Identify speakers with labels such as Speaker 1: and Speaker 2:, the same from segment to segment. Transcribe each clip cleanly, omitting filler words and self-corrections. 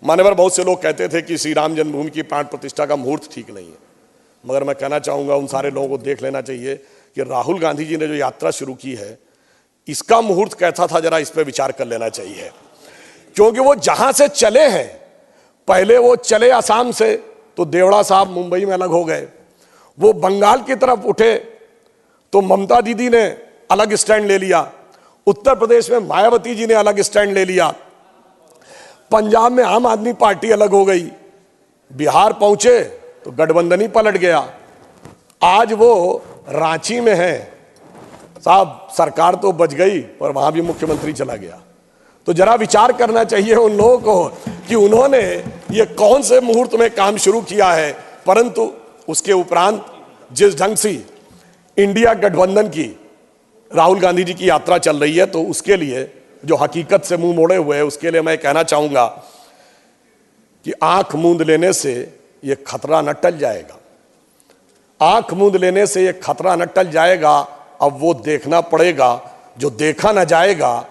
Speaker 1: मान्यवर, बहुत से लोग कहते थे कि श्री राम जन्मभूमि की प्राण प्रतिष्ठा का मुहूर्त ठीक नहीं है, मगर मैं कहना चाहूंगा उन सारे लोगों को देख लेना चाहिए कि राहुल गांधी जी ने जो यात्रा शुरू की है, इसका मुहूर्त कैसा था, जरा इस पर विचार कर लेना चाहिए। क्योंकि वो जहां से चले हैं, पहले वो चले आसाम से, तो देवड़ा साहब मुंबई में अलग हो गए। वो बंगाल की तरफ उठे तो ममता दीदी ने अलग स्टैंड ले लिया। उत्तर प्रदेश में मायावती जी ने अलग स्टैंड ले लिया। पंजाब में आम आदमी पार्टी अलग हो गई। बिहार पहुंचे तो गठबंधन ही पलट गया। आज वो रांची में है। साहब, सरकार तो बच गई पर वहां भी मुख्यमंत्री चला गया। तो जरा विचार करना चाहिए उन लोगों को कि उन्होंने ये कौन से मुहूर्त में काम शुरू किया है। परंतु उसके उपरांत जिस ढंग से इंडिया गठबंधन की राहुल गांधी जी की यात्रा चल रही है, तो उसके लिए जो हकीकत से मुंह मोड़े हुए हैं, उसके लिए मैं कहना चाहूंगा कि आंख मूंद लेने से ये खतरा न टल जाएगा। आंख मूंद लेने से ये खतरा न टल जाएगा। अब वो देखना पड़ेगा जो देखा न जाएगा,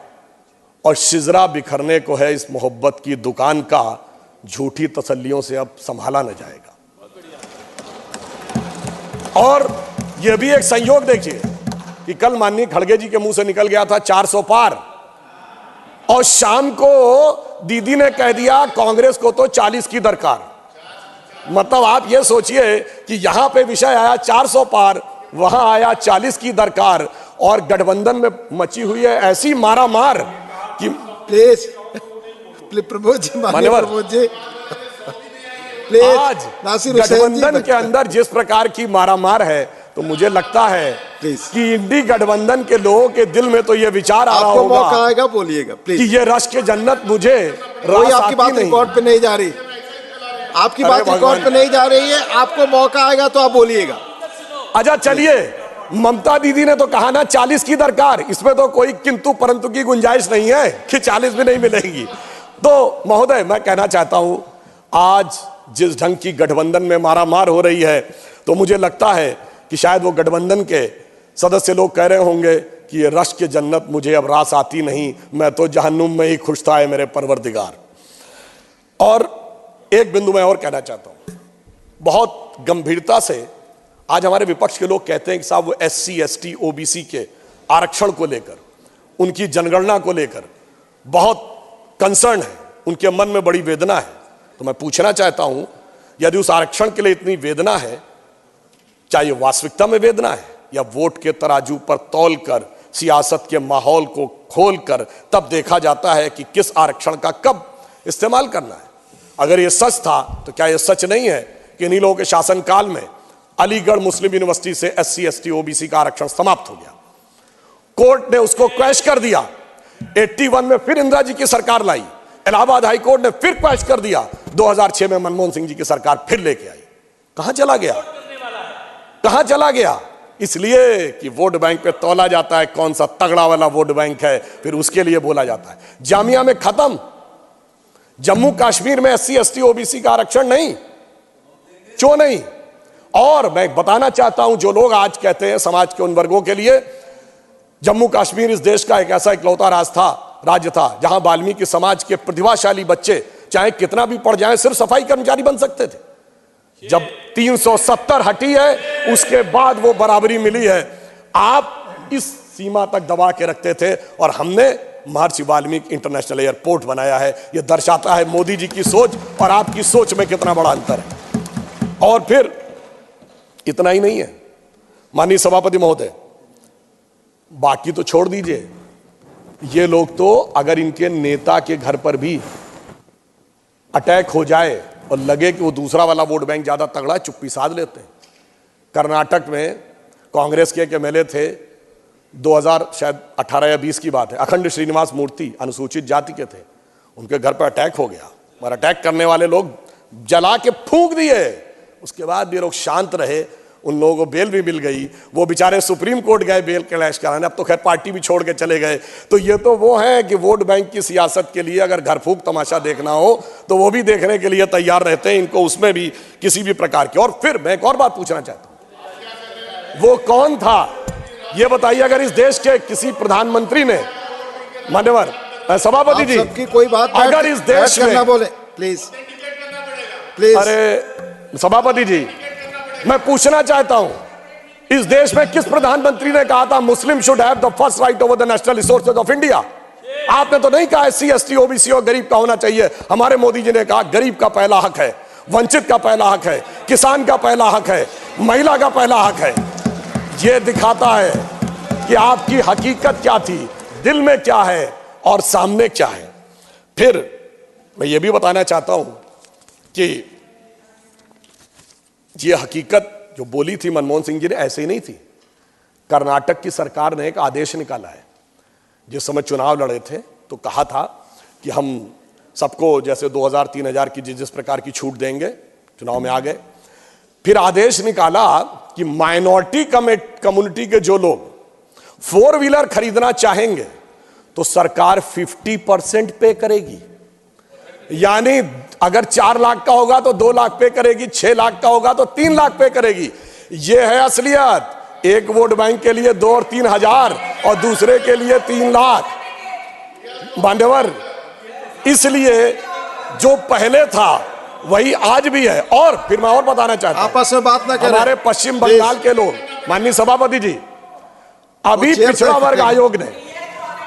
Speaker 1: और शिजरा बिखरने को है इस मोहब्बत की दुकान का, झूठी तसल्लियों से अब संभाला न जाएगा। और यह भी एक संयोग देखिए कि कल माननीय खड़गे जी के मुंह से निकल गया था 400 पार, और शाम को दीदी ने कह दिया कांग्रेस को तो 40 की दरकार। मतलब आप ये सोचिए कि यहां पे विषय आया 400 पार, वहां आया 40 की दरकार, और गठबंधन में मची हुई है ऐसी मारामार कि
Speaker 2: प्लीज प्रमोद जी, प्रमोद जी,
Speaker 1: आज गठबंधन के अंदर जिस प्रकार की मारामार है, तो मुझे लगता है कि इंडी गठबंधन के लोगों के दिल में तो ये विचार आ रहा होगा,
Speaker 2: आपको मौका आएगा, बोलिएगा प्लीज,
Speaker 1: कि ये रश के जन्नत मुझे
Speaker 2: आपकी बात रिकॉर्ड पे नहीं जा रही, आपकी बात रिकॉर्ड पे नहीं जा रही है, आपको मौका आएगा तो आप बोलिएगा।
Speaker 1: अच्छा चलिए, ममता दीदी ने तो कहा ना 40 की दरकार, इसमें तो कोई किंतु परंतु की गुंजाइश नहीं है कि 40 भी नहीं मिलेंगी। तो महोदय, मैं कहना चाहता हूं, आज जिस ढंग की गठबंधन में मारामार हो रही है, तो मुझे लगता है कि शायद वो गठबंधन के सदस्य लोग कह रहे होंगे कि ये रश के जन्नत मुझे अब रास आती नहीं, मैं तो जहन्नुम में ही खुश था मेरे परवरदिगार। और एक बिंदु मैं और कहना चाहता हूं, बहुत गंभीरता से आज हमारे विपक्ष के लोग कहते हैं कि साहब वो SC ST OBC के आरक्षण को लेकर, उनकी जनगणना को लेकर बहुत कंसर्न है, उनके मन में बड़ी वेदना है। तो मैं पूछना चाहता हूं, यदि उस आरक्षण के लिए इतनी वेदना है, चाहे वास्तविकता में वेदना है या वोट के तराजू पर तौल कर, सियासत के माहौल को खोल कर तब देखा जाता है कि किस आरक्षण का कब इस्तेमाल करना है। अगर ये सच था तो क्या ये सच नहीं है कि इन्हीं लोगों के शासनकाल में अलीगढ़ मुस्लिम यूनिवर्सिटी से SC ST OBC का आरक्षण समाप्त हो गया, कोर्ट ने उसको क्वैश कर दिया। 81 में फिर इंदिरा जी की सरकार लाई, इलाहाबाद हाई कोर्ट ने फिर क्वैश कर दिया, 2006 में मनमोहन सिंह जी की सरकार फिर लेके आई। कहां चला गया, कहां चला गया? इसलिए कि वोट बैंक पे तौला जाता है कौन सा तगड़ा वाला वोट बैंक है, फिर उसके लिए बोला जाता है। जामिया में खत्म, जम्मू कश्मीर में SC ST OBC का आरक्षण नहीं, क्यों नहीं? और मैं बताना चाहता हूं, जो लोग आज कहते हैं समाज के उन वर्गों के लिए, जम्मू कश्मीर इस देश का एक ऐसा इकलौता राज्य था जहां वाल्मीकि समाज के प्रतिभाशाली बच्चे चाहे कितना भी पढ़ जाएं, सिर्फ सफाई कर्मचारी बन सकते थे। जब 370 हटी है, उसके बाद वो बराबरी मिली है। आप इस सीमा तक दबा के रखते थे, और हमने महर्षि वाल्मीकि इंटरनेशनल एयरपोर्ट बनाया है। यह दर्शाता है मोदी जी की सोच और आपकी सोच में कितना बड़ा अंतर है। और फिर इतना ही नहीं है माननीय सभापति महोदय, बाकी तो छोड़ दीजिए, ये लोग तो अगर इनके नेता के घर पर भी अटैक हो जाए और लगे कि वो दूसरा वाला वोट बैंक ज्यादा तगड़ा है, चुप्पी साध लेते हैं। कर्नाटक में कांग्रेस के एक MLA थे, 2018 या 20 की बात है, अखंड श्रीनिवास मूर्ति अनुसूचित जाति के थे, उनके घर पर अटैक हो गया, और अटैक करने वाले लोग जला के फूंक दिए। उसके बाद भी लोग शांत रहे, उन लोगों को बेल भी मिल गई, वो बेचारे सुप्रीम कोर्ट गए बेल क्लैश कराने, अब तो खैर पार्टी भी छोड़ के चले गए। तो ये तो वो है कि वोट बैंक की सियासत के लिए अगर घर फूंक तमाशा देखना हो तो वो भी देखने के लिए तैयार रहते हैं, इनको उसमें भी किसी भी प्रकार की। और फिर मैं एक और बात पूछना चाहता हूं, वो कौन था ये बताइए। अगर इस देश के किसी प्रधानमंत्री ने, मान्यवर सभापति जी,
Speaker 2: सबकी कोई बात
Speaker 1: अगर इस देश में
Speaker 2: प्लीज प्लीज।
Speaker 1: अरे सभापति जी, मैं पूछना चाहता हूं, इस देश में किस प्रधानमंत्री ने कहा था मुस्लिम should have the first right over the national resources of India? आपने तो नहीं कहा SC ST OBC और गरीब का होना चाहिए। हमारे मोदी जी ने कहा गरीब का पहला हक है, वंचित का पहला हक है, किसान का पहला हक है, महिला का पहला हक है। यह दिखाता है कि आपकी हकीकत क्या थी, दिल में क्या है और सामने क्या है। फिर मैं ये भी बताना चाहता हूं कि ये हकीकत जो बोली थी मनमोहन सिंह जी ने ऐसे ही नहीं थी। कर्नाटक की सरकार ने एक आदेश निकाला है। जिस समय चुनाव लड़े थे तो कहा था कि हम सबको जैसे 2000-3000 की जिस प्रकार की छूट देंगे, चुनाव में आ गए। फिर आदेश निकाला कि माइनॉरिटी कम्युनिटी के जो लोग 4 व्हीलर खरीदना चाहेंगे तो सरकार 50% पे करेगी। यानी अगर 4 लाख का होगा तो 2 लाख पे करेगी, 6 लाख का होगा तो 3 लाख पे करेगी। यह है असलियत। एक वोट बैंक के लिए 2 और 3 हजार और दूसरे के लिए 3 लाख। मान्यवर, इसलिए जो पहले था वही आज भी है। और फिर मैं और बताना चाहता हूं,
Speaker 2: आपस में बात ना करें।
Speaker 1: हमारे पश्चिम बंगाल के लोग, माननीय सभापति जी, अभी पिछड़ा वर्ग आयोग ने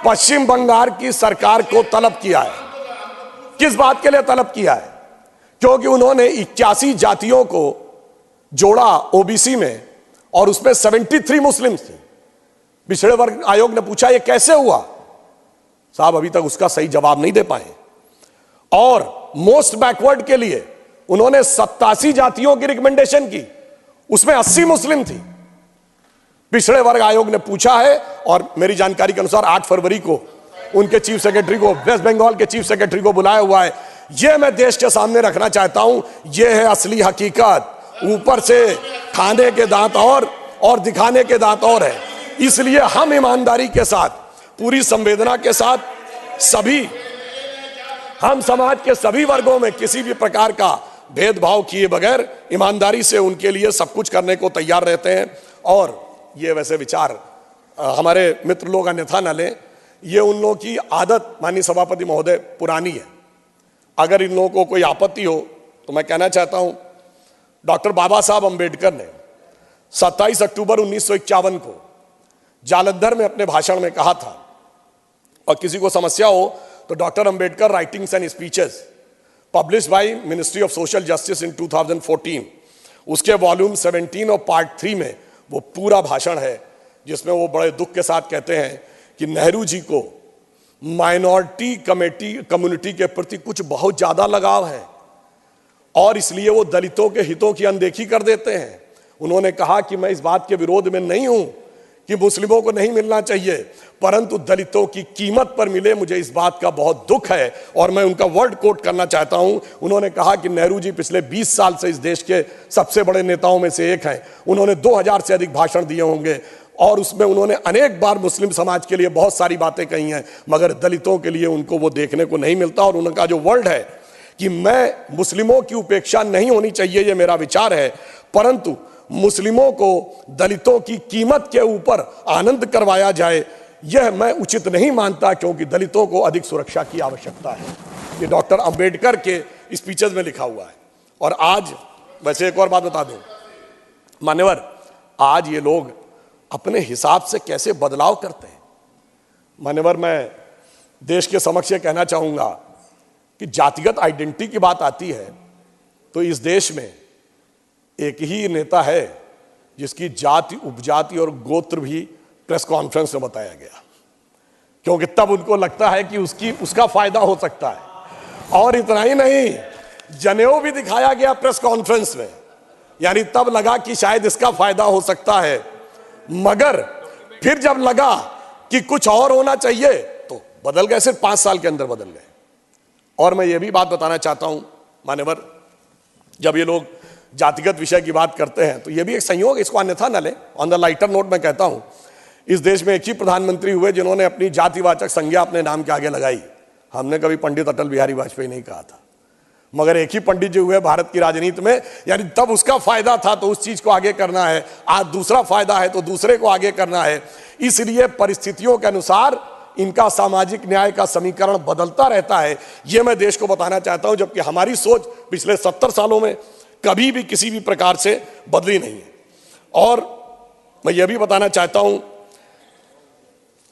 Speaker 1: पश्चिम बंगाल की सरकार को तलब किया है। किस बात के लिए तलब किया है? क्योंकि उन्होंने 81 जातियों को जोड़ा OBC में और उसमें 73 मुस्लिम थे। पिछड़े वर्ग आयोग ने पूछा ये कैसे हुआ? साहब अभी तक उसका सही जवाब नहीं दे पाए। और मोस्ट बैकवर्ड के लिए उन्होंने 87 जातियों की रिकमेंडेशन की, उसमें 80 मुस्लिम थी। पिछड़े वर्ग आयोग ने पूछा है और मेरी जानकारी के अनुसार 8 फरवरी को उनके चीफ सेक्रेटरी को, वेस्ट बंगाल के चीफ सेक्रेटरी को बुलाया हुआ है। यह मैं देश के सामने रखना चाहता हूं। यह है असली हकीकत। ऊपर से खाने के दांत और दिखाने के दांत और है। इसलिए हम ईमानदारी के साथ, पूरी संवेदना के साथ हम समाज के सभी वर्गों में किसी भी प्रकार का भेदभाव किए बगैर ईमानदारी से उनके लिए सब कुछ करने को तैयार रहते हैं। और ये वैसे विचार हमारे मित्र लोग अन्यथा न लें, ये उन लोगों की आदत, माननीय सभापति महोदय, पुरानी है। अगर इन लोगों को कोई आपत्ति हो तो मैं कहना चाहता हूं, डॉक्टर बाबा साहब अंबेडकर ने 27 अक्टूबर 1951 को जालंधर में अपने भाषण में कहा था, और किसी को समस्या हो तो doctor Ambedkar writings and speeches published by ministry of social justice in 2014, उसके वॉल्यूम 17 और पार्ट 3 में वो पूरा भाषण है, जिसमें वो बड़े दुख के साथ कहते हैं कि नेहरू जी को माइनॉरिटी कम्युनिटी के प्रति कुछ बहुत ज्यादा लगाव है और इसलिए वो दलितों के हितों की अनदेखी कर देते हैं। उन्होंने कहा कि मैं इस बात के विरोध में नहीं हूं कि मुस्लिमों को नहीं मिलना चाहिए, परंतु दलितों की कीमत पर मिले, मुझे इस बात का बहुत दुख है। और मैं उनका वर्ड कोट करना चाहता हूं। उन्होंने कहा कि नेहरू जी पिछले 20 साल से इस देश के सबसे बड़े नेताओं में से एक हैं। उन्होंने 2000 से अधिक भाषण दिए होंगे और उसमें उन्होंने अनेक बार मुस्लिम समाज के लिए बहुत सारी बातें कही हैं, मगर दलितों के लिए उनको वो देखने को नहीं मिलता। और उनका जो वर्ड है कि मैं मुस्लिमों की उपेक्षा नहीं होनी चाहिए, ये मेरा विचार है, परंतु मुस्लिमों को दलितों की कीमत के ऊपर आनंद करवाया जाए, यह मैं उचित नहीं मानता, क्योंकि दलितों को अधिक सुरक्षा की आवश्यकता है। ये डॉक्टर अंबेडकर के स्पीचेस में लिखा हुआ है। और आज वैसे एक और बात बता दूं मान्यवर, आज ये लोग अपने हिसाब से कैसे बदलाव करते हैं। मान्यवर, मैं देश के समक्ष ये कहना चाहूंगा कि जातिगत आइडेंटिटी की बात आती है तो इस देश में एक ही नेता है जिसकी जाति, उपजाति और गोत्र भी प्रेस कॉन्फ्रेंस में बताया गया, क्योंकि तब उनको लगता है कि उसका फायदा हो सकता है। और इतना ही नहीं, जनेऊ भी दिखाया गया प्रेस कॉन्फ्रेंस में, यानी तब लगा कि शायद इसका फायदा हो सकता है, मगर फिर जब लगा कि कुछ और होना चाहिए तो बदल गए। सिर्फ 5 साल के अंदर बदल गए। और मैं ये भी बात बताना चाहता हूं मान्यवर, जब ये लोग जातिगत विषय की बात करते हैं तो ये भी एक संयोग, इसको अन्यथा न लें। ऑन द लाइटर नोट मैं कहता हूं, इस देश में एक ही प्रधानमंत्री हुए जिन्होंने अपनी जातिवाचक संज्ञा अपने नाम के आगे लगाई। हमने कभी पंडित अटल बिहारी वाजपेयी नहीं कहा था, मगर एक ही पंडित जी हुए भारत की राजनीति में, यानी तब उसका फायदा था तो उस चीज को आगे करना है, आज दूसरा फायदा है तो दूसरे को आगे करना है। इसलिए परिस्थितियों के अनुसार इनका सामाजिक न्याय का समीकरण बदलता रहता है, यह मैं देश को बताना चाहता हूं, जबकि हमारी सोच पिछले 70 सालों में कभी भी किसी भी प्रकार से बदली नहीं है। और मैं यह भी बताना चाहता हूं,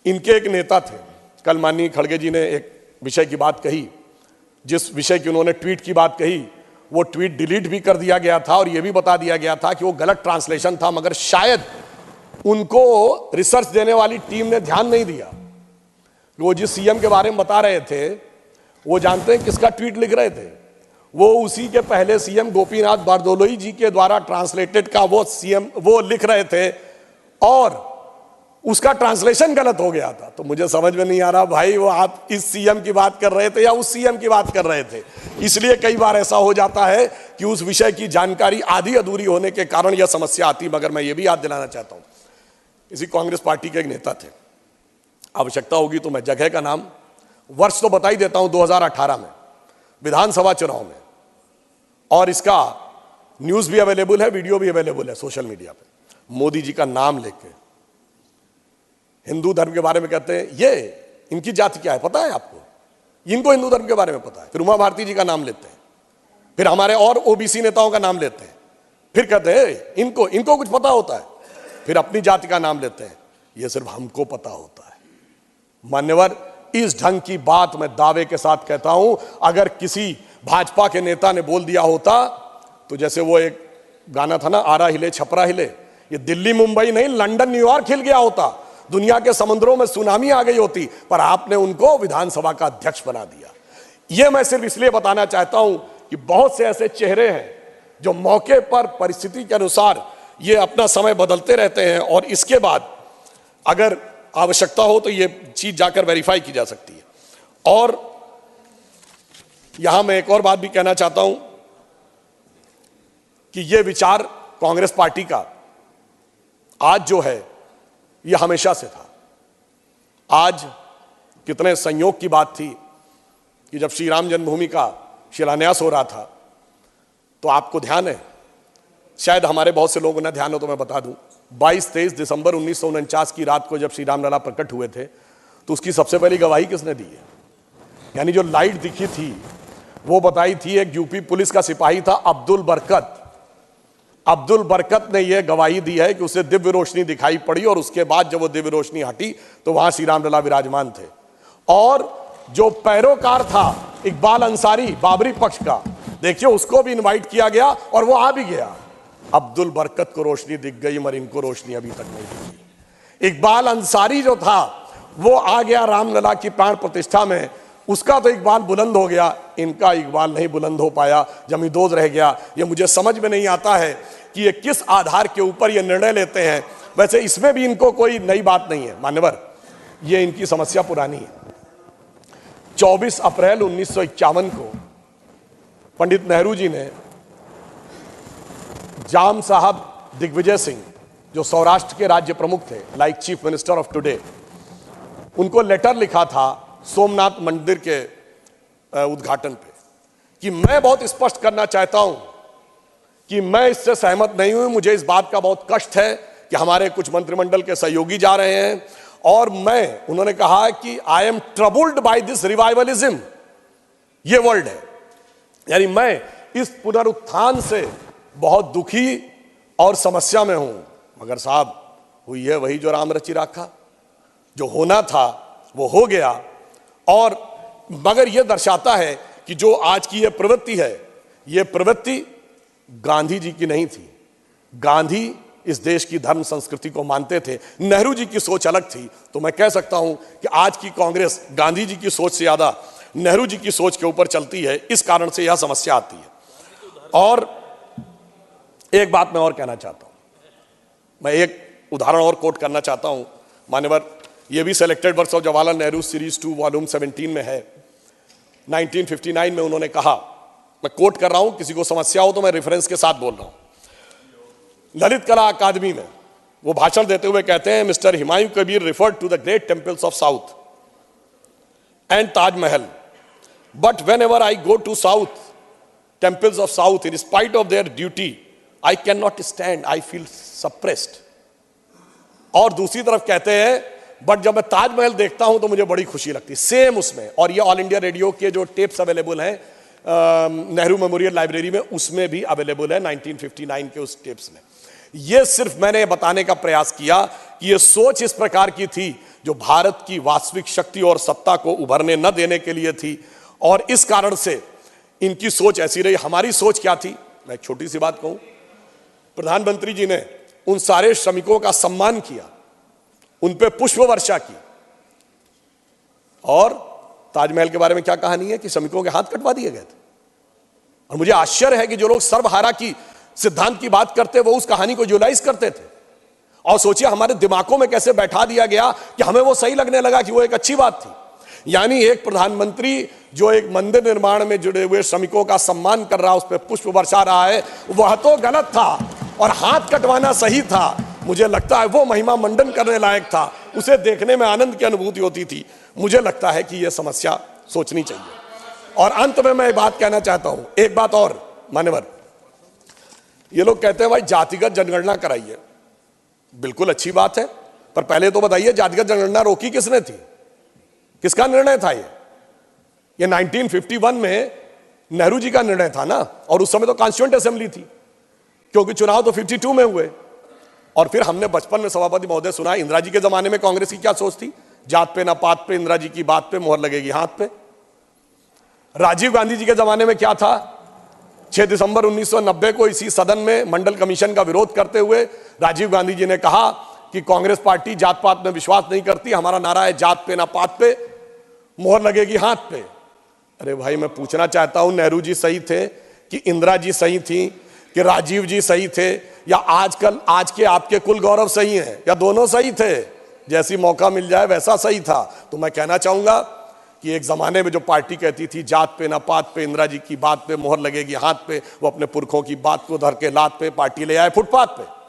Speaker 1: इनके एक नेता थे, कल माननीय खड़गे जी ने एक विषय की बात कही, जिस विषय की उन्होंने ट्वीट की बात कही, वो ट्वीट डिलीट भी कर दिया गया था और यह भी बता दिया गया था कि वो गलत ट्रांसलेशन था, मगर शायद उनको रिसर्च देने वाली टीम ने ध्यान नहीं दिया। वो जिस सीएम के बारे में बता रहे थे, वो जानते हैं किसका ट्वीट लिख रहे थे? वो उसी के पहले सीएम गोपीनाथ बारदोलोई जी के द्वारा ट्रांसलेटेड का वो सीएम वो लिख रहे थे और उसका ट्रांसलेशन गलत हो गया था। तो मुझे समझ में नहीं आ रहा भाई, वो आप इस सीएम की बात कर रहे थे या उस सीएम की बात कर रहे थे? इसलिए कई बार ऐसा हो जाता है कि उस विषय की जानकारी आधी अधूरी होने के कारण यह समस्या आती। मगर मैं ये भी याद दिलाना चाहता हूं, इसी कांग्रेस पार्टी के एक नेता थे, आवश्यकता होगी तो मैं जगह का नाम, वर्ष तो बता ही देता हूं, 2018 में विधानसभा चुनाव में, और इसका न्यूज भी अवेलेबल है, वीडियो भी अवेलेबल है सोशल मीडिया पे, मोदी जी का नाम लेके हिंदू धर्म के बारे में कहते हैं, ये इनकी जाति क्या है पता है आपको? इनको हिंदू धर्म के बारे में पता है। फिर उमा भारती जी का नाम लेते हैं, फिर हमारे और ओबीसी नेताओं का नाम लेते हैं, फिर कहते हैं इनको कुछ पता होता है, फिर अपनी जाति का नाम लेते हैं, ये सिर्फ हमको पता होता है। मान्यवर, इस ढंग की बात मैं दावे के साथ कहता हूं, अगर किसी भाजपा के नेता ने बोल दिया होता तो जैसे वो एक गाना था ना, आरा हिले छपरा हिले, ये दिल्ली मुंबई नहीं लंदन न्यूयॉर्क हिल गया होता, दुनिया के समुद्रों में सुनामी आ गई होती, पर आपने उनको विधानसभा का अध्यक्ष बना दिया। यह मैं सिर्फ इसलिए बताना चाहता हूं कि बहुत से ऐसे चेहरे हैं जो मौके पर परिस्थिति के अनुसार ये अपना समय बदलते रहते हैं, और इसके बाद अगर आवश्यकता हो तो ये चीज जाकर वेरीफाई की जा सकती है। और यहां मैं एक और बात भी कहना चाहता हूं कि यह विचार कांग्रेस पार्टी का आज जो है यह हमेशा से था। आज कितने संयोग की बात थी कि जब श्री राम जन्मभूमि का शिलान्यास हो रहा था, तो आपको ध्यान है, शायद हमारे बहुत से लोगों ने ध्यान हो तो मैं बता दूं, 22-23 दिसंबर 1949 की रात को जब श्री रामलला प्रकट हुए थे, तो उसकी सबसे पहली गवाही किसने दी है? यानी जो लाइट दिखी थी वो बताई थी एक यूपी पुलिस का सिपाही था अब्दुल बरकत। अब्दुल बरकत ने यह गवाही दी है कि उसे दिव्य रोशनी दिखाई पड़ी, और उसके बाद जब वो दिव्य रोशनी हटी तो वहां श्री रामलला विराजमान थे। और जो पैरोकार था इकबाल अंसारी बाबरी पक्ष का, देखिए उसको भी इनवाइट किया गया और वो आ भी गया। अब्दुल बरकत को रोशनी दिख गई मगर इनको रोशनी अभी तक नहीं दिखी। इकबाल अंसारी जो था वो आ गया रामलला की प्राण प्रतिष्ठा में, उसका तो इकबाल बुलंद हो गया, इनका इकबाल नहीं बुलंद हो पाया, जमींदोज रह गया। ये मुझे समझ में नहीं आता है कि ये किस आधार के ऊपर ये निर्णय लेते हैं। वैसे इसमें भी इनको कोई नई बात नहीं है मान्यवर, ये इनकी समस्या पुरानी है। 24 अप्रैल 1951 को पंडित नेहरू जी ने जाम साहब दिग्विजय सिंह, जो सौराष्ट्र के राज्य प्रमुख थे, like chief minister of today, उनको लेटर लिखा था सोमनाथ मंदिर के उद्घाटन पे कि मैं बहुत स्पष्ट करना चाहता हूं कि मैं इससे सहमत नहीं हूं। मुझे इस बात का बहुत कष्ट है कि हमारे कुछ मंत्रिमंडल के सहयोगी जा रहे हैं, और मैं, उन्होंने कहा कि I am troubled by this revivalism, ये वर्ड है, यानी मैं इस पुनरुत्थान से बहुत दुखी और समस्या में हूं। मगर साहब, हुई है वही जो राम रचि राखा, जो होना था वो हो गया। और मगर यह दर्शाता है कि जो आज की यह प्रवृत्ति है, यह प्रवृत्ति गांधी जी की नहीं थी। गांधी इस देश की धर्म संस्कृति को मानते थे, नेहरू जी की सोच अलग थी। तो मैं कह सकता हूं कि आज की कांग्रेस गांधी जी की सोच से ज्यादा नेहरू जी की सोच के ऊपर चलती है, इस कारण से यह समस्या आती है। और एक बात मैं और कहना चाहता हूं, मैं एक उदाहरण और कोट करना चाहता हूं मान्यवर, यह भी selected works of Jawaharlal Nehru series 2 volume 17 में है। 1959 में उन्होंने कहा, मैं कोट कर रहा हूं, किसी को समस्या हो तो मैं रेफरेंस के साथ बोल रहा हूं। ललित कला अकादमी में वो भाषण देते हुए कहते हैं, mister Humayun Kabir referred to the great temples of south and Taj Mahal, but when ever I go to south temples of south, in spite of their duty I can not stand, I feel suppressed. और दूसरी तरफ कहते हैं, but जब मैं ताजमहल देखता हूं तो मुझे बड़ी खुशी लगती है। सेम उसमें, और ये ऑल इंडिया रेडियो के जो टेप्स अवेलेबल हैं नेहरू मेमोरियल लाइब्रेरी में, उसमें भी अवेलेबल है 1959 के उस टेप्स में। ये सिर्फ मैंने बताने का प्रयास किया कि ये सोच इस प्रकार की थी जो भारत की वास्तविक शक्ति और सत्ता को उभरने न देने के लिए थी, और इस कारण से इनकी सोच ऐसी रही। हमारी सोच क्या थी, मैं एक छोटी सी बात कहूं, प्रधानमंत्री जी ने उन सारे श्रमिकों का सम्मान किया, उन पे पुष्प वर्षा की, और ताजमहल के बारे में क्या कहानी है कि श्रमिकों के हाथ कटवा दिए गए थे। और मुझे आश्चर्य है कि जो लोग सर्वहारा की सिद्धांत की बात करते वो उस कहानी को जुलाइज करते थे, और सोचिए हमारे दिमागों में कैसे बैठा दिया गया कि हमें वो सही लगने लगा कि वो एक अच्छी बात थी। यानी एक प्रधानमंत्री जो एक मंदिर निर्माण में जुड़े हुए श्रमिकों का सम्मान कर रहा, उस पर पुष्प बरसा रहा है, वह तो गलत था, और हाथ कटवाना सही था। मुझे लगता है वो महिमा मंडन करने लायक था, उसे देखने में आनंद की अनुभूति होती थी। मुझे लगता है कि यह समस्या सोचनी चाहिए। और अंत में मैं एक बात कहना चाहता हूं, एक बात और मान्यवर, ये लोग कहते हैं भाई जातिगत जनगणना कराइए, बिल्कुल अच्छी बात है, पर पहले तो बताइए जातिगत जनगणना रोकी किसने थी, किसका निर्णय था ये 1951 में नेहरू जी का निर्णय था ना, और उस समय तो कॉन्स्टिट्यूएंट असेंबली थी, क्योंकि चुनाव तो 52 में हुए। और फिर हमने बचपन में सभापति महोदय सुना, इंदिरा जी के जमाने में कांग्रेस की क्या सोच थी, जात पे ना पात पे, इंदिरा जी की बात पे मोहर लगेगी हाथ पे। राजीव गांधी जी के जमाने में क्या था, 6 दिसंबर 1990 को इसी सदन में मंडल कमीशन का विरोध करते हुए राजीव गांधी जी ने कहा कि कांग्रेस पार्टी जात पात में विश्वास नहीं करती, हमारा नारा है जात पे ना पात पे, मोहर लगेगी हाथ पे। अरे भाई, मैं पूछना चाहता हूं, नेहरू जी सही थे कि इंदिरा जी सही थी कि राजीव जी सही थे, या आजकल आज के आपके कुल गौरव सही हैं, या दोनों सही थे, जैसी मौका मिल जाए वैसा सही था? तो मैं कहना चाहूंगा कि एक जमाने में जो पार्टी कहती थी जात पे ना पात पे, इंदिरा जी की बात पे मोहर लगेगी हाथ पे, वो अपने पुरखों की बात को धर के लात पे पार्टी ले आए फुटपाथ पे।